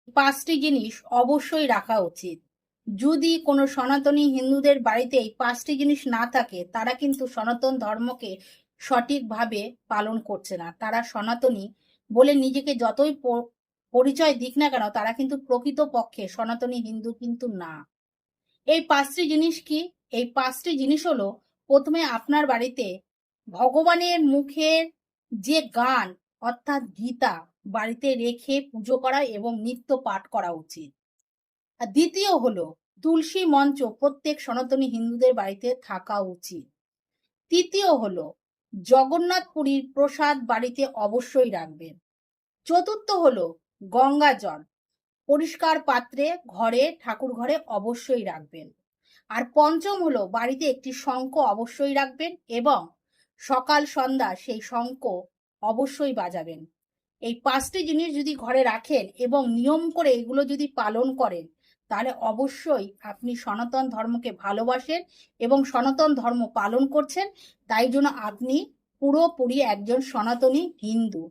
পাঁচটি জিনিস অবশ্যই রাখা উচিত। যদি কোনো সনাতনী হিন্দুদের বাড়িতে এই পাঁচটি জিনিস না থাকে, তারা কিন্তু সনাতন ধর্মকে সঠিকভাবে পালন করছে না। তারা সনাতনী বলে নিজেকে যতই পরিচয় দিক না কেন, তারা কিন্তু প্রকৃত পক্ষে সনাতনী হিন্দু কিন্তু না। এই পাঁচটি জিনিস কি? এই পাঁচটি জিনিস হলো, প্রথমে আপনার বাড়িতে ভগবানের মুখের যে গান অর্থাৎ গীতা বাড়িতে রেখে পুজো করা এবং নিত্য পাঠ করা উচিত। আর দ্বিতীয় হলো, তুলসী মঞ্চ প্রত্যেক সনাতনী হিন্দুদের বাড়িতে থাকা উচিত। তৃতীয় হলো, জগন্নাথ পুরীর প্রসাদ বাড়িতে অবশ্যই রাখবেন। চতুর্থ হলো, গঙ্গা জল পরিষ্কার পাত্রে ঘরে, ঠাকুর ঘরে অবশ্যই রাখবেন। আর পঞ্চম হলো, বাড়িতে একটি শঙ্খ অবশ্যই রাখবেন এবং সকাল সন্ধ্যা সেই শঙ্খ অবশ্যই বাজাবেন। এই পাঁচটি জিনিস যদি ঘরে রাখেন এবং নিয়ম করে এগুলো যদি পালন করেন, তাহলে অবশ্যই আপনি সনাতন ধর্মকে ভালোবাসেন এবং সনাতন ধর্ম পালন করছেন। তাই জন্য আপনি পুরোপুরি একজন সনাতনী হিন্দু।